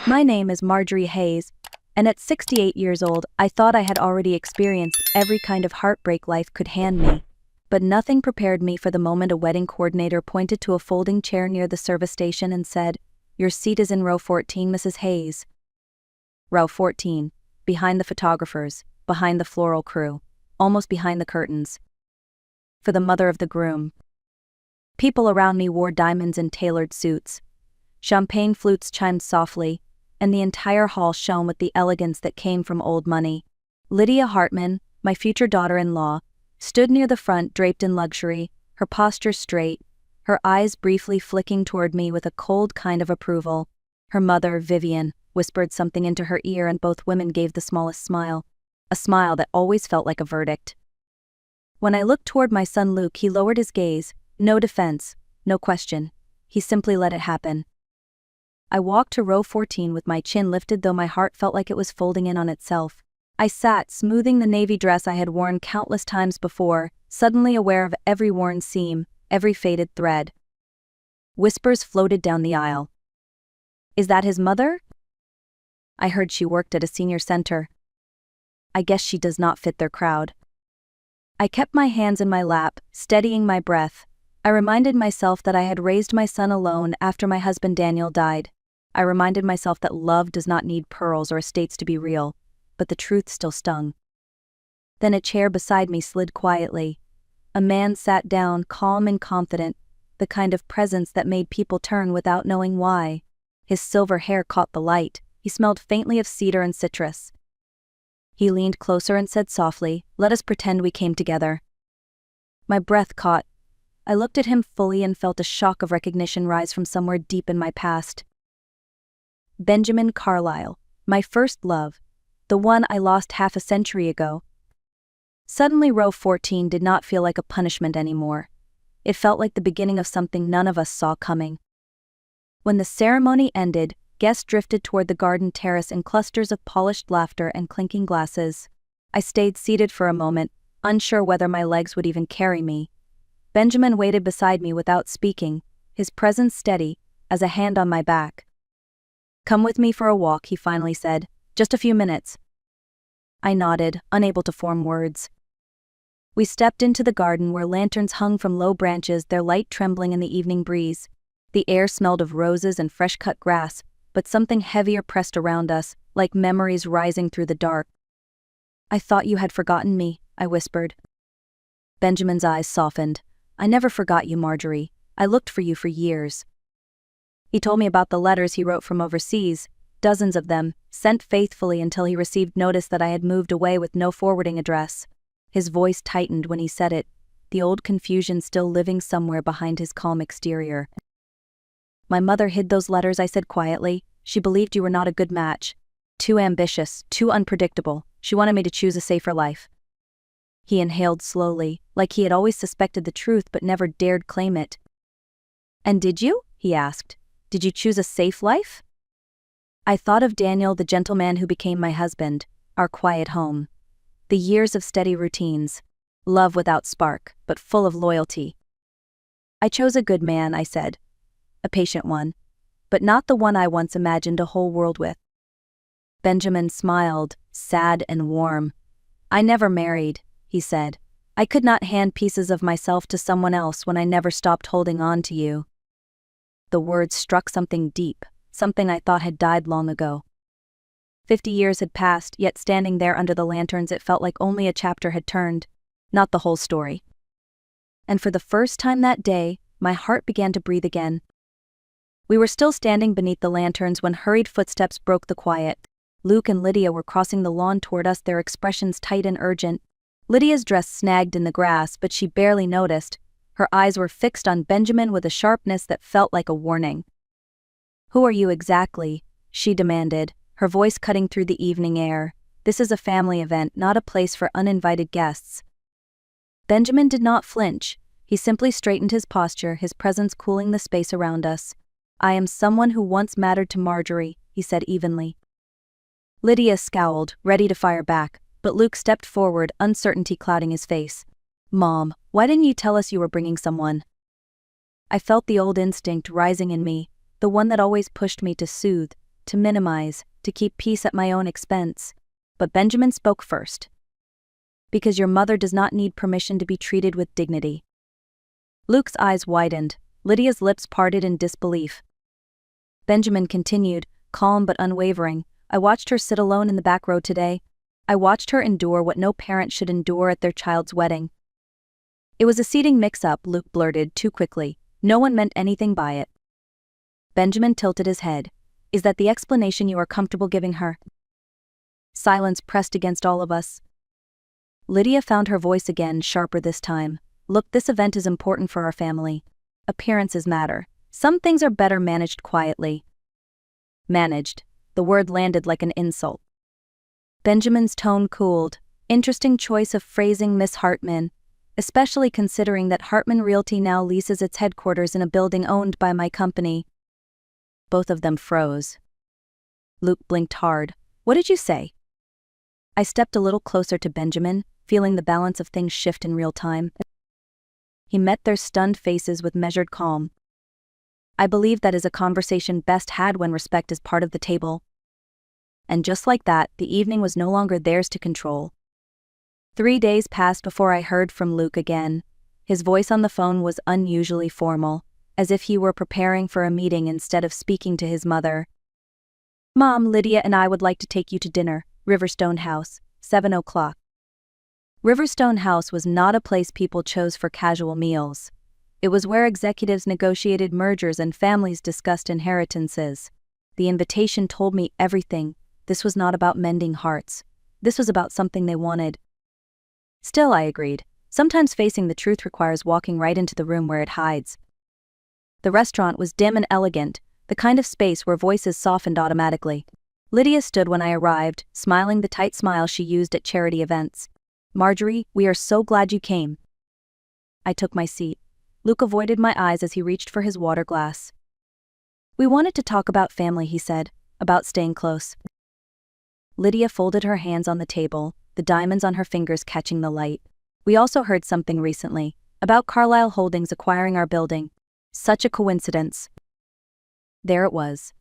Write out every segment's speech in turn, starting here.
My name is Marjorie Hayes, and at 68 years old, I thought I had already experienced every kind of heartbreak life could hand me. But nothing prepared me for the moment a wedding coordinator pointed to a folding chair near the service station and said, "Your seat is in row 14, Mrs. Hayes." Row 14, behind the photographers, behind the floral crew, almost behind the curtains. For the mother of the groom. People around me wore diamonds in tailored suits. Champagne flutes chimed softly, and the entire hall shone with the elegance that came from old money. Lydia Hartman, my future daughter-in-law, stood near the front draped in luxury, her posture straight, her eyes briefly flicking toward me with a cold kind of approval. Her mother, Vivian, whispered something into her ear and both women gave the smallest smile, a smile that always felt like a verdict. When I looked toward my son Luke, he lowered his gaze, no defense, no question. He simply let it happen. I walked to row 14 with my chin lifted, though my heart felt like it was folding in on itself. I sat, smoothing the navy dress I had worn countless times before, suddenly aware of every worn seam, every faded thread. Whispers floated down the aisle. "Is that his mother?" I heard she worked at a senior center. "I guess she does not fit their crowd." I kept my hands in my lap, steadying my breath. I reminded myself that I had raised my son alone after my husband Daniel died. I reminded myself that love does not need pearls or estates to be real, but the truth still stung. Then a chair beside me slid quietly. A man sat down, calm and confident, the kind of presence that made people turn without knowing why. His silver hair caught the light. He smelled faintly of cedar and citrus. He leaned closer and said softly, "Let us pretend we came together." My breath caught. I looked at him fully and felt a shock of recognition rise from somewhere deep in my past. Benjamin Carlyle, my first love, the one I lost half a century ago. Suddenly row 14 did not feel like a punishment anymore. It felt like the beginning of something none of us saw coming. When the ceremony ended, guests drifted toward the garden terrace in clusters of polished laughter and clinking glasses. I stayed seated for a moment, unsure whether my legs would even carry me. Benjamin waited beside me without speaking, his presence steady, as a hand on my back. "Come with me for a walk," he finally said. "Just a few minutes." I nodded, unable to form words. We stepped into the garden where lanterns hung from low branches, their light trembling in the evening breeze. The air smelled of roses and fresh-cut grass, but something heavier pressed around us, like memories rising through the dark. "I thought you had forgotten me," I whispered. Benjamin's eyes softened. "I never forgot you, Marjorie. I looked for you for years." He told me about the letters he wrote from overseas, dozens of them, sent faithfully until he received notice that I had moved away with no forwarding address. His voice tightened when he said it, the old confusion still living somewhere behind his calm exterior. "My mother hid those letters," I said quietly. "She believed you were not a good match. Too ambitious, too unpredictable. She wanted me to choose a safer life." He inhaled slowly, like he had always suspected the truth but never dared claim it. "And did you?" he asked. "Did you choose a safe life?" I thought of Daniel, the gentleman who became my husband, our quiet home. The years of steady routines. Love without spark, but full of loyalty. "I chose a good man," I said. "A patient one. But not the one I once imagined a whole world with." Benjamin smiled, sad and warm. "I never married," he said. "I could not hand pieces of myself to someone else when I never stopped holding on to you." The words struck something deep, something I thought had died long ago. 50 years had passed, yet standing there under the lanterns it felt like only a chapter had turned, not the whole story. And for the first time that day, my heart began to breathe again. We were still standing beneath the lanterns when hurried footsteps broke the quiet. Luke and Lydia were crossing the lawn toward us, their expressions tight and urgent. Lydia's dress snagged in the grass, but she barely noticed. Her eyes were fixed on Benjamin with a sharpness that felt like a warning. "Who are you exactly?" she demanded, her voice cutting through the evening air. "This is a family event, not a place for uninvited guests." Benjamin did not flinch. He simply straightened his posture, his presence cooling the space around us. "I am someone who once mattered to Marjorie," he said evenly. Lydia scowled, ready to fire back, but Luke stepped forward, uncertainty clouding his face. "Mom, why didn't you tell us you were bringing someone?" I felt the old instinct rising in me, the one that always pushed me to soothe, to minimize, to keep peace at my own expense. But Benjamin spoke first. Because your mother does not need permission to be treated with dignity. Luke's eyes widened. Lydia's lips parted in disbelief. Benjamin continued, calm but unwavering. I watched her sit alone in the back row today. I watched her endure what no parent should endure at their child's wedding. It was a seating mix-up, Luke blurted too quickly. No one meant anything by it. Benjamin tilted his head. Is that the explanation you are comfortable giving her? Silence pressed against all of us. Lydia found her voice again, sharper this time. Look, this event is important for our family. Appearances matter. Some things are better managed quietly. Managed. The word landed like an insult. Benjamin's tone cooled. Interesting choice of phrasing, Miss Hartman, especially considering that Hartman Realty now leases its headquarters in a building owned by my company. Both of them froze. Luke blinked hard. What did you say? I stepped a little closer to Benjamin, feeling the balance of things shift in real time. He met their stunned faces with measured calm. I believe that is a conversation best had when respect is part of the table. And just like that, the evening was no longer theirs to control. 3 days passed before I heard from Luke again. His voice on the phone was unusually formal, as if he were preparing for a meeting instead of speaking to his mother. Mom, Lydia and I would like to take you to dinner, Riverstone House, 7 o'clock. Riverstone House was not a place people chose for casual meals. It was where executives negotiated mergers and families discussed inheritances. The invitation told me everything. This was not about mending hearts. This was about something they wanted. Still, I agreed. Sometimes facing the truth requires walking right into the room where it hides. The restaurant was dim and elegant, the kind of space where voices softened automatically. Lydia stood when I arrived, smiling the tight smile she used at charity events. Marjorie, we are so glad you came. I took my seat. Luke avoided my eyes as he reached for his water glass. We wanted to talk about family, he said, about staying close. Lydia folded her hands on the table, the diamonds on her fingers catching the light. We also heard something recently, about Carlyle Holdings acquiring our building. Such a coincidence. There it was.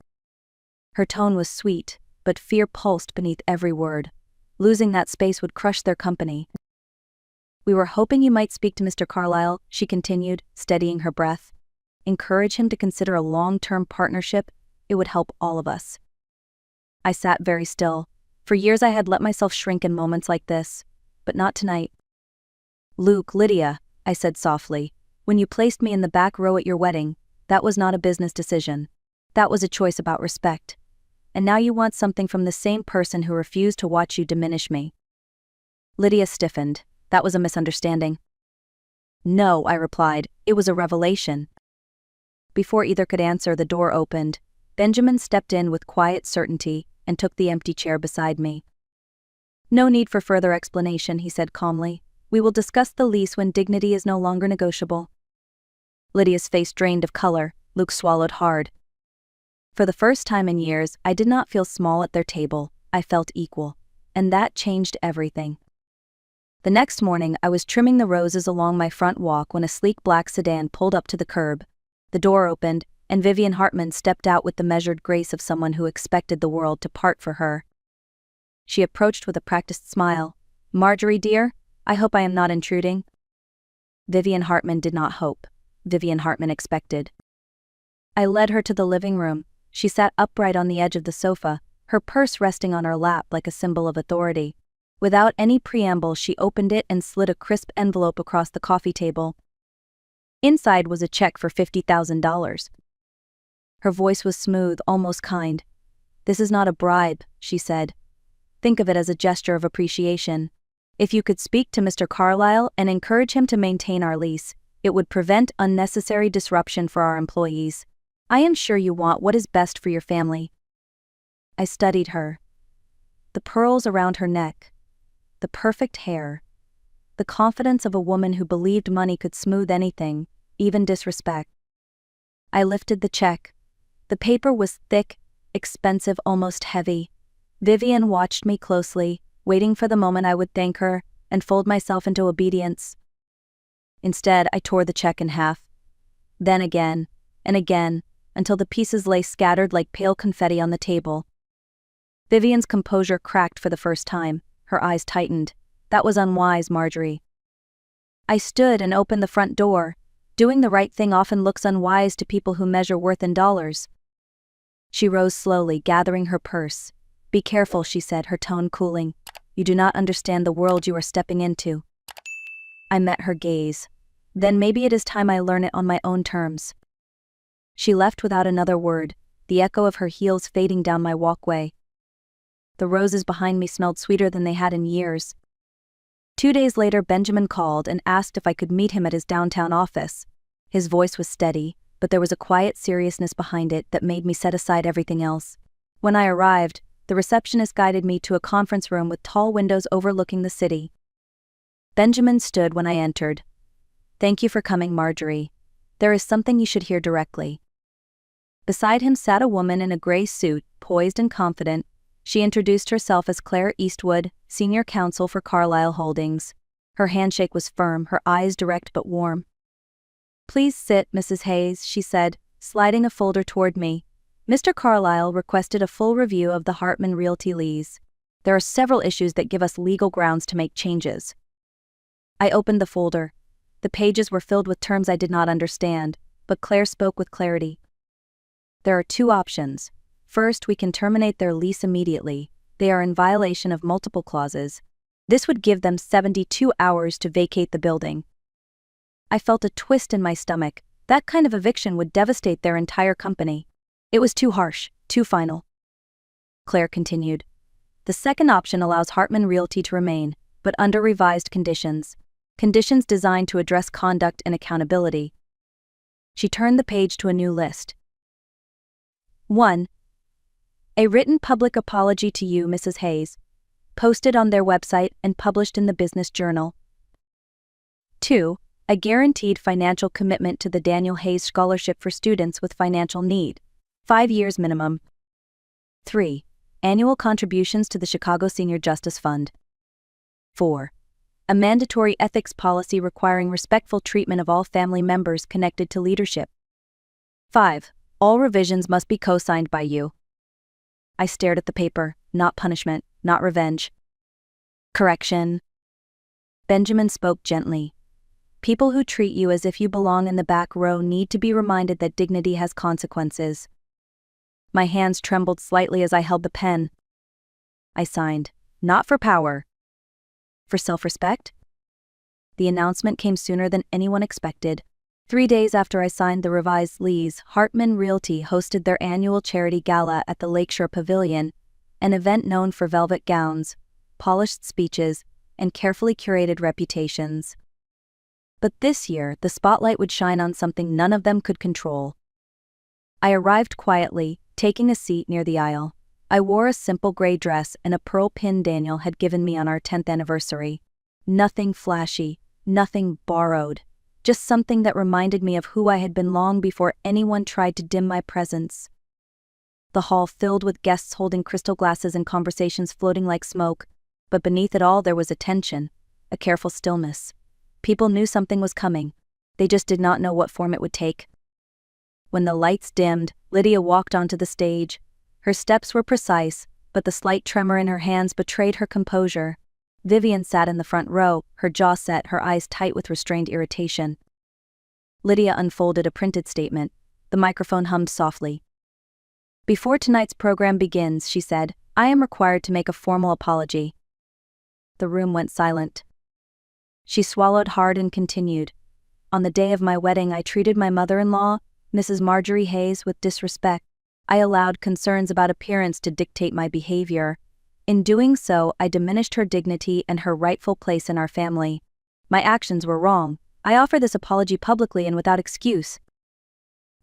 Her tone was sweet, but fear pulsed beneath every word. Losing that space would crush their company. We were hoping you might speak to Mr. Carlyle, she continued, steadying her breath. Encourage him to consider a long-term partnership. It would help all of us. I sat very still. For years I had let myself shrink in moments like this, but not tonight. Luke, Lydia, I said softly, when you placed me in the back row at your wedding, that was not a business decision. That was a choice about respect. And now you want something from the same person who refused to watch you diminish me. Lydia stiffened. That was a misunderstanding. No, I replied, it was a revelation. Before either could answer, the door opened. Benjamin stepped in with quiet certainty and took the empty chair beside me. No need for further explanation, he said calmly. We will discuss the lease when dignity is no longer negotiable. Lydia's face drained of color. Luke swallowed hard. For the first time in years, I did not feel small at their table. I felt equal. And that changed everything. The next morning, I was trimming the roses along my front walk when a sleek black sedan pulled up to the curb. The door opened, and Vivian Hartman stepped out with the measured grace of someone who expected the world to part for her. She approached with a practiced smile. Marjorie, dear, I hope I am not intruding. Vivian Hartman did not hope. Vivian Hartman expected. I led her to the living room. She sat upright on the edge of the sofa, her purse resting on her lap like a symbol of authority. Without any preamble, she opened it and slid a crisp envelope across the coffee table. Inside was a check for $50,000. Her voice was smooth, almost kind. This is not a bribe, she said. Think of it as a gesture of appreciation. If you could speak to Mr. Carlyle and encourage him to maintain our lease, it would prevent unnecessary disruption for our employees. I am sure you want what is best for your family. I studied her. The pearls around her neck. The perfect hair. The confidence of a woman who believed money could smooth anything, even disrespect. I lifted the check. The paper was thick, expensive, almost heavy. Vivian watched me closely, waiting for the moment I would thank her and fold myself into obedience. Instead, I tore the check in half. Then again, and again, until the pieces lay scattered like pale confetti on the table. Vivian's composure cracked for the first time. Her eyes tightened. That was unwise, Marjorie. I stood and opened the front door. Doing the right thing often looks unwise to people who measure worth in dollars. She rose slowly, gathering her purse. Be careful, she said, her tone cooling. You do not understand the world you are stepping into. I met her gaze. Then maybe it is time I learn it on my own terms. She left without another word, the echo of her heels fading down my walkway. The roses behind me smelled sweeter than they had in years. 2 days later, Benjamin called and asked if I could meet him at his downtown office. His voice was steady, but there was a quiet seriousness behind it that made me set aside everything else. When I arrived, the receptionist guided me to a conference room with tall windows overlooking the city. Benjamin stood when I entered. Thank you for coming, Marjorie. There is something you should hear directly. Beside him sat a woman in a gray suit, poised and confident. She introduced herself as Claire Eastwood, senior counsel for Carlyle Holdings. Her handshake was firm, her eyes direct but warm. Please sit, Mrs. Hayes, she said, sliding a folder toward me. Mr. Carlyle requested a full review of the Hartman Realty lease. There are several issues that give us legal grounds to make changes. I opened the folder. The pages were filled with terms I did not understand, but Claire spoke with clarity. There are 2 options. First, we can terminate their lease immediately. They are in violation of multiple clauses. This would give them 72 hours to vacate the building. I felt a twist in my stomach. That kind of eviction would devastate their entire company. It was too harsh, too final. Claire continued. The second option allows Hartman Realty to remain, but under revised conditions. Conditions designed to address conduct and accountability. She turned the page to a new list. 1. A written public apology to you, Mrs. Hayes, posted on their website and published in the Business Journal. 2. A guaranteed financial commitment to the Daniel Hayes Scholarship for students with financial need, 5 years minimum. 3. Annual contributions to the Chicago Senior Justice Fund. 4. A mandatory ethics policy requiring respectful treatment of all family members connected to leadership. 5. All revisions must be co-signed by you. I stared at the paper. Not punishment, not revenge. Correction. Benjamin spoke gently. People who treat you as if you belong in the back row need to be reminded that dignity has consequences. My hands trembled slightly as I held the pen. I signed. Not for power. For self-respect? The announcement came sooner than anyone expected. 3 days after I signed the revised lease, Hartman Realty hosted their annual charity gala at the Lakeshore Pavilion, an event known for velvet gowns, polished speeches, and carefully curated reputations. But this year, the spotlight would shine on something none of them could control. I arrived quietly, taking a seat near the aisle. I wore a simple gray dress and a pearl pin Daniel had given me on our 10th anniversary. Nothing flashy, nothing borrowed. Just something that reminded me of who I had been long before anyone tried to dim my presence. The hall filled with guests holding crystal glasses and conversations floating like smoke, but beneath it all there was a tension, a careful stillness. People knew something was coming. They just did not know what form it would take. When the lights dimmed, Lydia walked onto the stage. Her steps were precise, but the slight tremor in her hands betrayed her composure. Vivian sat in the front row, her jaw set, her eyes tight with restrained irritation. Lydia unfolded a printed statement. The microphone hummed softly. Before tonight's program begins, she said, I am required to make a formal apology. The room went silent. She swallowed hard and continued. On the day of my wedding, I treated my mother-in-law, Mrs. Marjorie Hayes, with disrespect. I allowed concerns about appearance to dictate my behavior. In doing so, I diminished her dignity and her rightful place in our family. My actions were wrong. I offer this apology publicly and without excuse.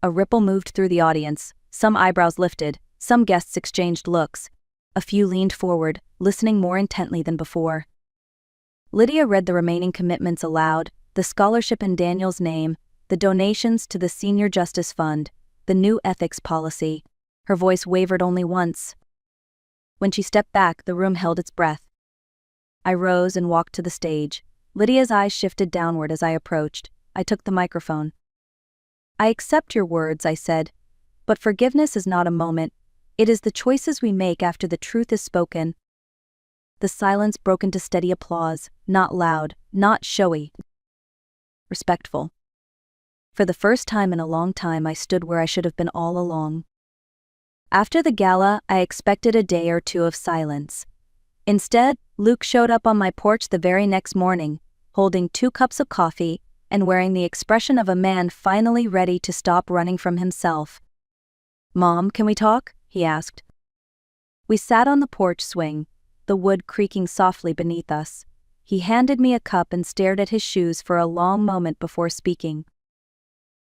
A ripple moved through the audience. Some eyebrows lifted, some guests exchanged looks. A few leaned forward, listening more intently than before. Lydia read the remaining commitments aloud, the scholarship in Daniel's name, the donations to the Senior Justice Fund, the new ethics policy. Her voice wavered only once. When she stepped back, the room held its breath. I rose and walked to the stage. Lydia's eyes shifted downward as I approached. I took the microphone. I accept your words, I said, But forgiveness is not a moment. It is the choices we make after the truth is spoken. The silence broke into steady applause, not loud, not showy. Respectful. For the first time in a long time, I stood where I should have been all along. After the gala, I expected a day or two of silence. Instead, Luke showed up on my porch the very next morning, holding 2 cups of coffee and wearing the expression of a man finally ready to stop running from himself. "Mom, can we talk?" he asked. We sat on the porch swing, the wood creaking softly beneath us. He handed me a cup and stared at his shoes for a long moment before speaking.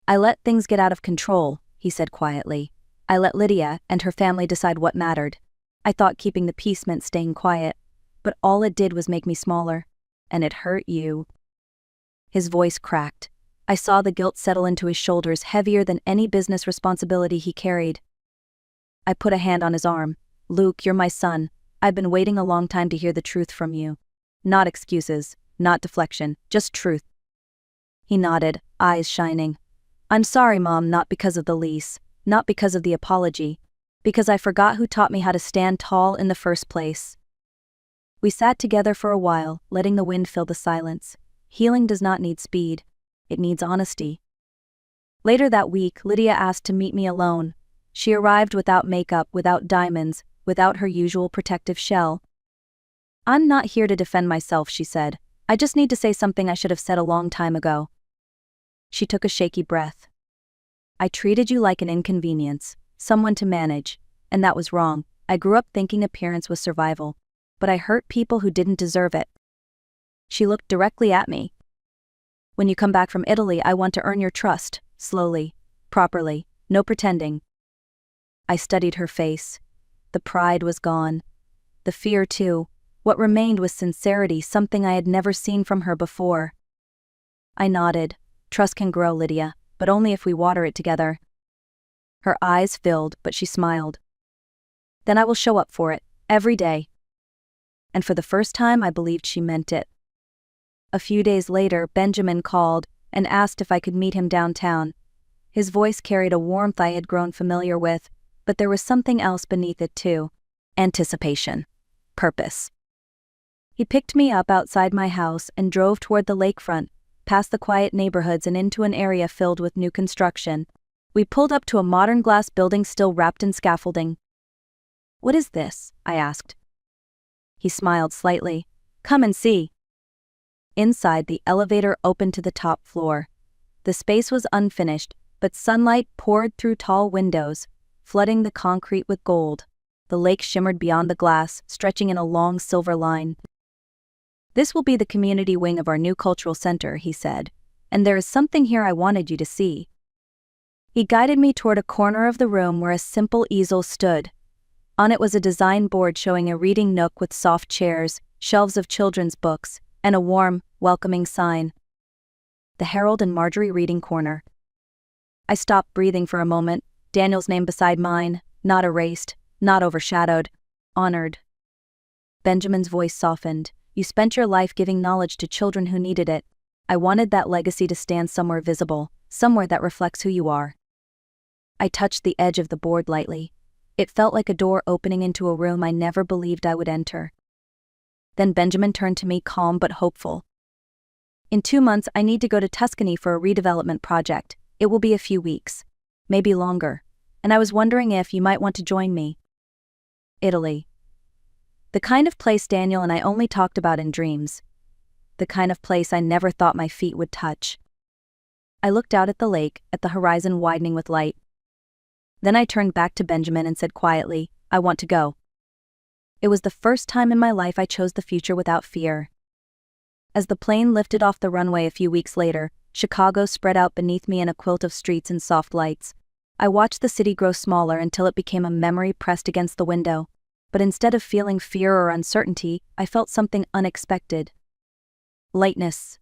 "I let things get out of control," he said quietly. "I let Lydia and her family decide what mattered. I thought keeping the peace meant staying quiet, but all it did was make me smaller. And it hurt you." His voice cracked. I saw the guilt settle into his shoulders, heavier than any business responsibility he carried. I put a hand on his arm. "Luke, you're my son. I've been waiting a long time to hear the truth from you. Not excuses, not deflection, just truth." He nodded, eyes shining. "I'm sorry, Mom, not because of the lease, not because of the apology, because I forgot who taught me how to stand tall in the first place." We sat together for a while, letting the wind fill the silence. Healing does not need speed. It needs honesty. Later that week, Lydia asked to meet me alone. She arrived without makeup, without diamonds, without her usual protective shell. "I'm not here to defend myself," she said. "I just need to say something I should have said a long time ago." She took a shaky breath. "I treated you like an inconvenience, someone to manage, and that was wrong. I grew up thinking appearance was survival, but I hurt people who didn't deserve it." She looked directly at me. "When you come back from Italy, I want to earn your trust, slowly, properly, no pretending." I studied her face. The pride was gone. The fear too. What remained was sincerity, something I had never seen from her before. I nodded. "Trust can grow, Lydia, but only if we water it together." Her eyes filled, but she smiled. "Then I will show up for it, every day." And for the first time, I believed she meant it. A few days later, Benjamin called and asked if I could meet him downtown. His voice carried a warmth I had grown familiar with, but there was something else beneath it too. Anticipation. Purpose. He picked me up outside my house and drove toward the lakefront, past the quiet neighborhoods and into an area filled with new construction. We pulled up to a modern glass building still wrapped in scaffolding. "What is this?" I asked. He smiled slightly. "Come and see." Inside, the elevator opened to the top floor. The space was unfinished, but sunlight poured through tall windows, flooding the concrete with gold. The lake shimmered beyond the glass, stretching in a long silver line. "This will be the community wing of our new cultural center," he said, "and there is something here I wanted you to see." He guided me toward a corner of the room where a simple easel stood. On it was a design board showing a reading nook with soft chairs, shelves of children's books, and a warm, welcoming sign. "The Harold and Marjorie Reading Corner." I stopped breathing for a moment, Daniel's name beside mine, not erased, not overshadowed, honored. Benjamin's voice softened. "You spent your life giving knowledge to children who needed it. I wanted that legacy to stand somewhere visible, somewhere that reflects who you are." I touched the edge of the board lightly. It felt like a door opening into a room I never believed I would enter. Then Benjamin turned to me, calm but hopeful. "In 2 months, I need to go to Tuscany for a redevelopment project. It will be a few weeks, maybe longer, and I was wondering if you might want to join me." Italy. The kind of place Daniel and I only talked about in dreams. The kind of place I never thought my feet would touch. I looked out at the lake, at the horizon widening with light. Then I turned back to Benjamin and said quietly, "I want to go." It was the first time in my life I chose the future without fear. As the plane lifted off the runway a few weeks later, Chicago spread out beneath me in a quilt of streets and soft lights. I watched the city grow smaller until it became a memory pressed against the window. But instead of feeling fear or uncertainty, I felt something unexpected. Lightness.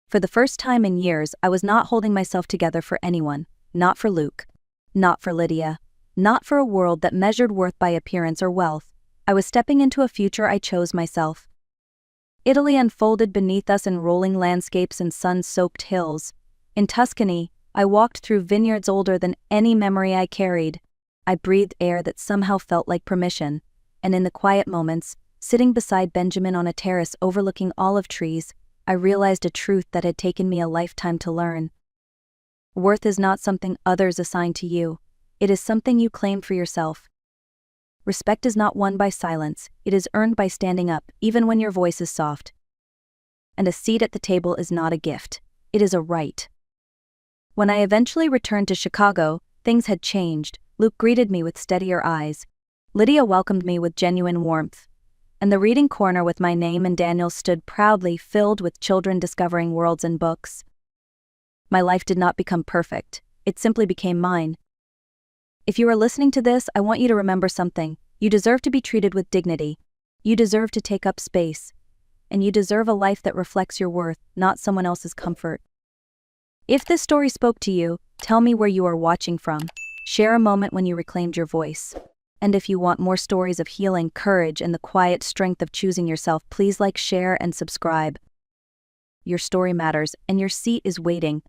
For the first time in years, I was not holding myself together for anyone, not for Luke, not for Lydia, not for a world that measured worth by appearance or wealth. I was stepping into a future I chose myself. Italy unfolded beneath us in rolling landscapes and sun-soaked hills. In Tuscany, I walked through vineyards older than any memory I carried. I breathed air that somehow felt like permission, and in the quiet moments, sitting beside Benjamin on a terrace overlooking olive trees, I realized a truth that had taken me a lifetime to learn. Worth is not something others assign to you. It is something you claim for yourself. Respect is not won by silence, it is earned by standing up, even when your voice is soft. And a seat at the table is not a gift, it is a right. When I eventually returned to Chicago, things had changed. Luke greeted me with steadier eyes. Lydia welcomed me with genuine warmth. And the reading corner with my name and Daniel's stood proudly, filled with children discovering worlds and books. My life did not become perfect, it simply became mine. If you are listening to this, I want you to remember something. You deserve to be treated with dignity. You deserve to take up space. And you deserve a life that reflects your worth, not someone else's comfort. If this story spoke to you, tell me where you are watching from. Share a moment when you reclaimed your voice. And if you want more stories of healing, courage, and the quiet strength of choosing yourself, please like, share, and subscribe. Your story matters, and your seat is waiting.